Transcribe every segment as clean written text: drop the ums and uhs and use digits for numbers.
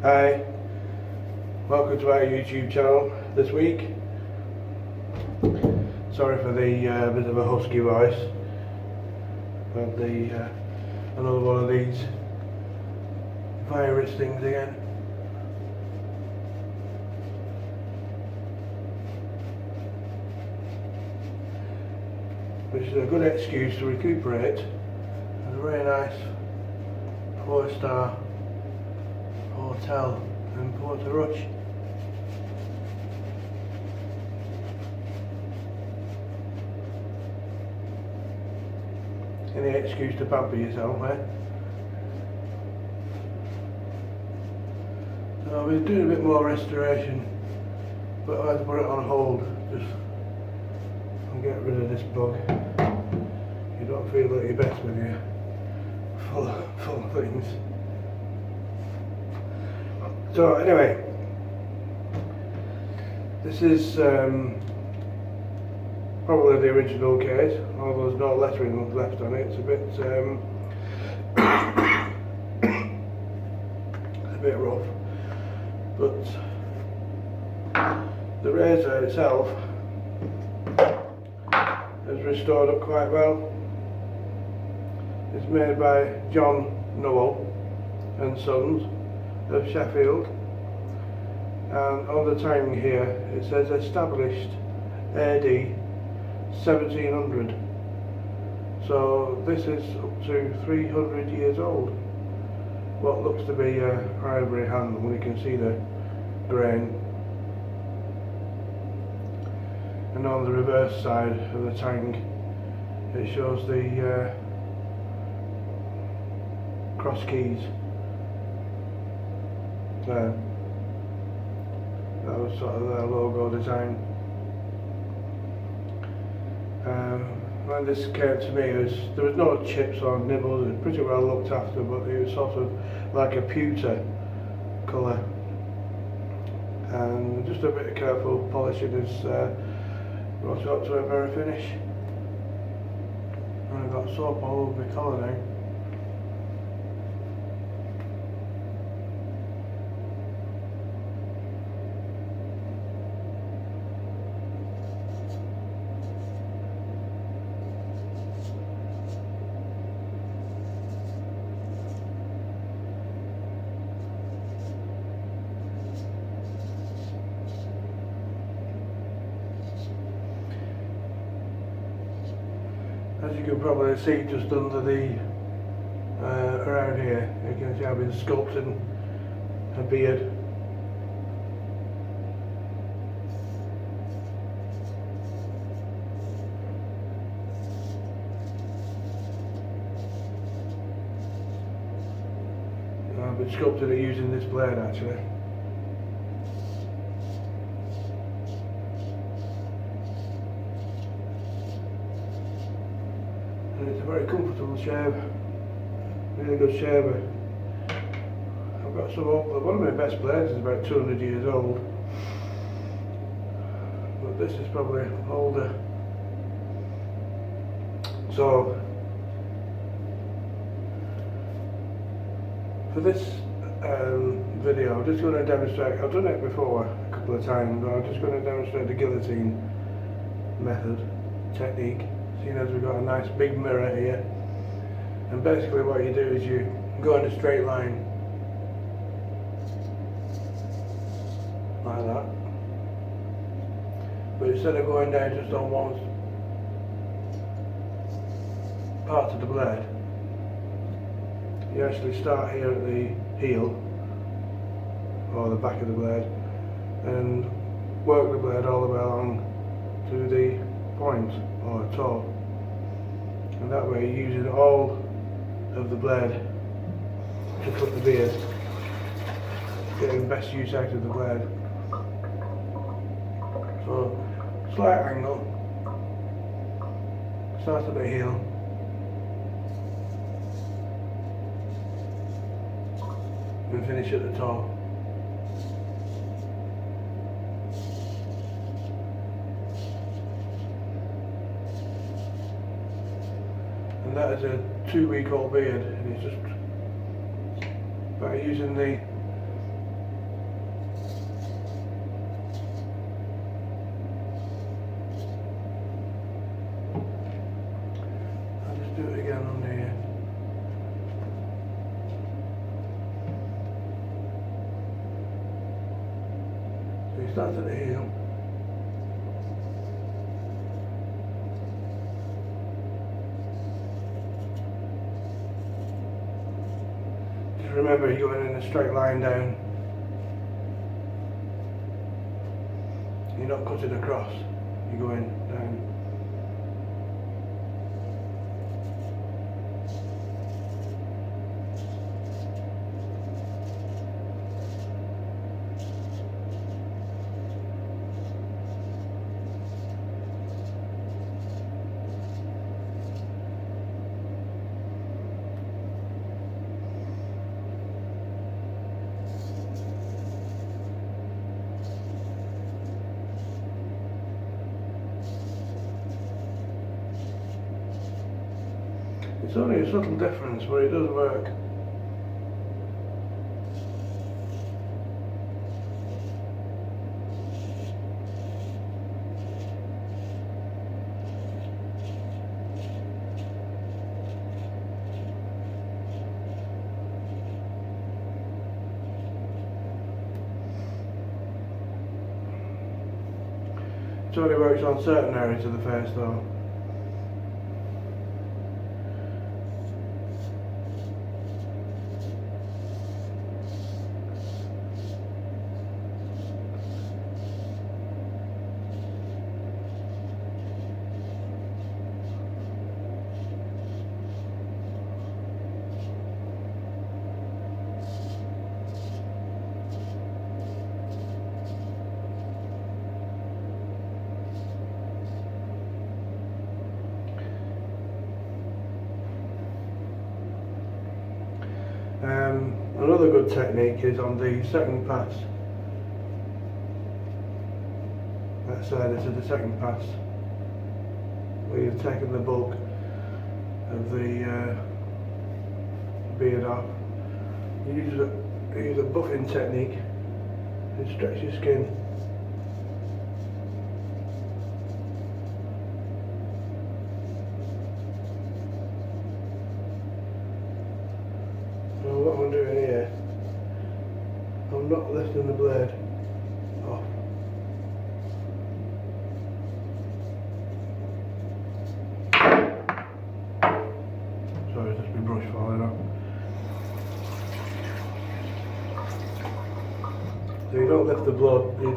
Hi, welcome to our YouTube channel this week. Sorry for the bit of a husky voice, but another one of these virus things again. Which is a good excuse to recuperate at a very nice 4-star hotel in Portrush. Any excuse to pamper yourself, eh? So I've been doing a bit more restoration, but I had to put it on hold just and get rid of this bug. You don't feel at your best when you're full of things. So anyway, this is probably the original case, although there's no lettering left on it. It's a bit it's a bit rough, but the razor itself is restored up quite well. It's made by J.Nowill and Sons of Sheffield, and on the tang here it says established AD 1700, so this is up to 300 years old. What looks to be a ivory handle, you can see the grain, and on the reverse side of the tang it shows the cross keys there. That was sort of their logo design. When this came to me, there was no chips or nibbles. It was pretty well looked after, but it was sort of like a pewter colour, and just a bit of careful polishing has brought it up to a very finish. And I've got soap all over my collar now. As you can probably see, just under the around here, you can see I've been sculpting a beard. I've been sculpting it using this blade actually. And it's a very comfortable shave, really good shaver. I've got some old, one of my best blades is about 200 years old, but this is probably older. So for this video I'm just going to demonstrate, I've done it before a couple of times, but I'm just going to demonstrate the guillotine method, technique. Seeing as we've got a nice big mirror here, and basically what you do is you go in a straight line like that, but instead of going down just on one part of the blade, you actually start here at the heel or the back of the blade and work the blade all the way along to the point or toe, and that way you're using all of the blade to cut the beard, getting the best use out of the blade. So slight angle, start at the heel, and finish at the toe. And that is a 2-week-old beard, and it's just by using the It started to heal. Just remember, you're going in a straight line down. You're not cutting across, you're going down. It's only a subtle difference, but it does work. It only works on certain areas of the face though. Another good technique is on the second pass. Let's say this is the second pass, where you've taken the bulk of the beard off. You use a buffing technique to stretch your skin. What I'm doing here, I'm not lifting the blade off. Sorry, just my brush falling off. So you don't lift the blood, you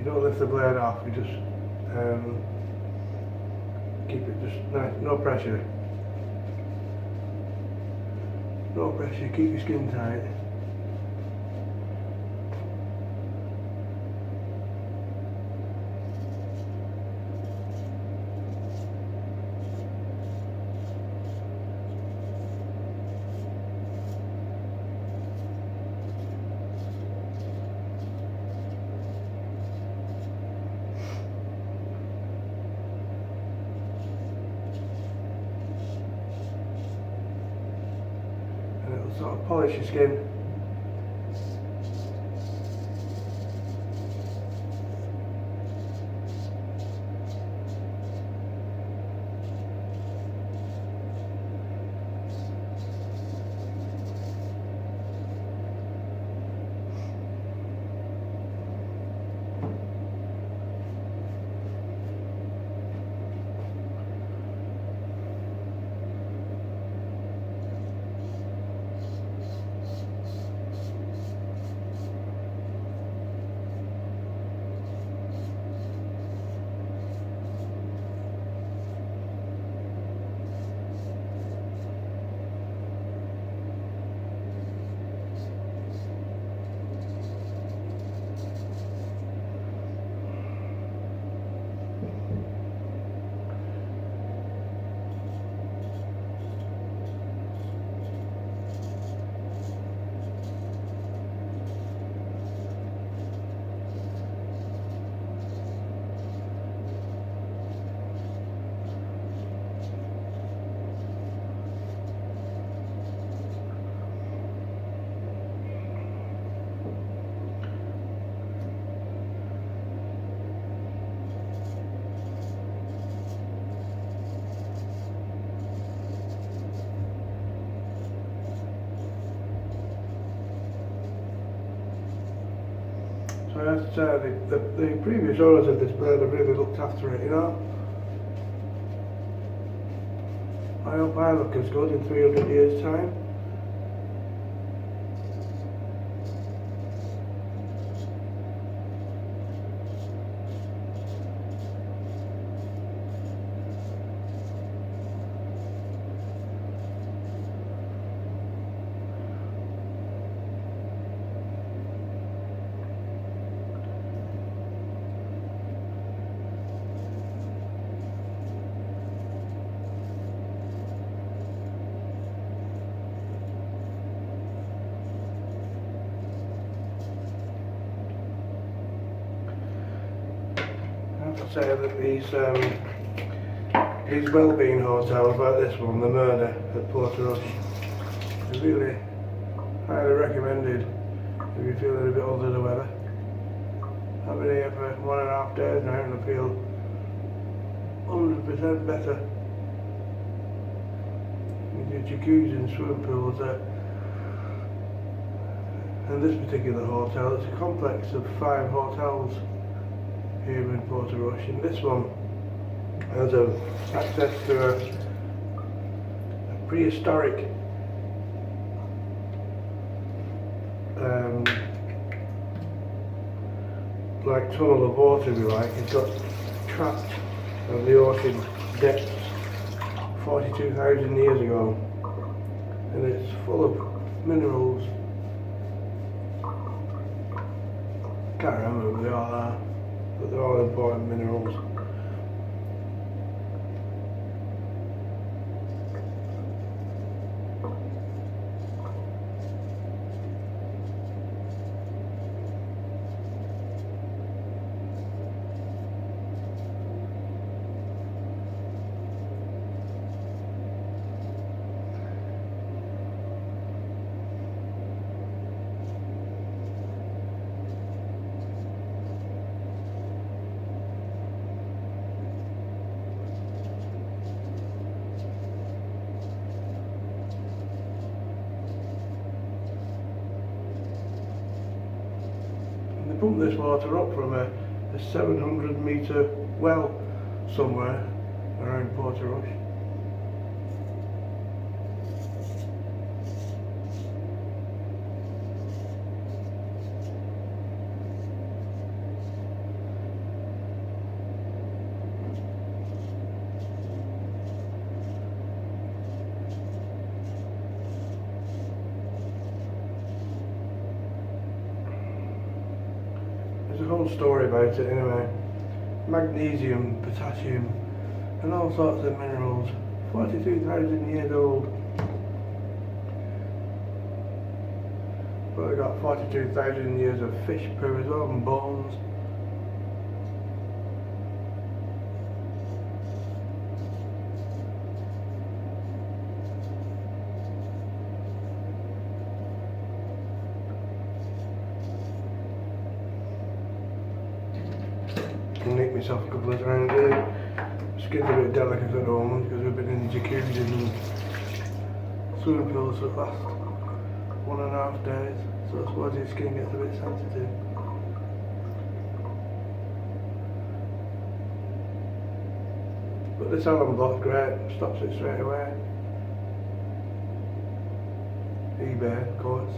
don't lift the blade off, you just keep it just nice, no pressure. No pressure, keep your skin tight. Sort of polish your skin. That's, the previous owners of this bird have really looked after it, you know. I hope I look as good in 300 years' time. I have to say that these well-being hotels like this one, the Murder at Portrush, is really highly recommended if you're feeling a bit under the weather. I've been here for 1.5 days now and I feel 100% better. With your jacuzzi and swimming pools there. And this particular hotel, it's a complex of 5 hotels here in Portrush, and this one has access to a prehistoric like tunnel of water, if you like. It's got trapped at the ocean depths 42,000 years ago, and it's full of minerals. Can't remember what they all are, but they're all important minerals. They pump this water up from a 700-metre well somewhere around Portrush. There's a whole story about it anyway. Magnesium, potassium, and all sorts of minerals. 42,000 years old. But they got 42,000 years of fish poo as well, and bones. I'll nick myself a couple of times here. Skin's a bit delicate at the moment because we've been in jacuzzis and swimming pools for the last 1.5 days, so I suppose your skin gets a bit sensitive. But this alarm block's great, stops it straight away. eBay, of course.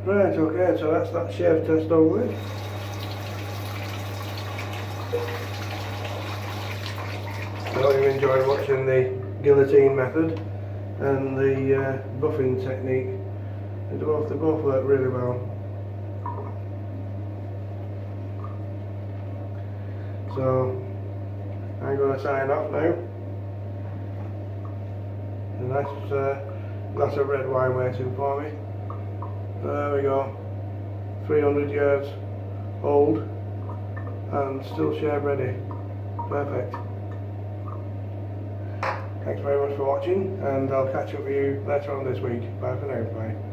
Right, okay, so that's that shave test over with. I hope you enjoyed watching the guillotine method and the buffing technique. They both work really well. So I'm going to sign off now. A nice glass of red wine waiting for me. There we go. 300 years old and still shave ready. Perfect. Thanks very much for watching, and I'll catch up with you later on this week. Bye for now. Bye.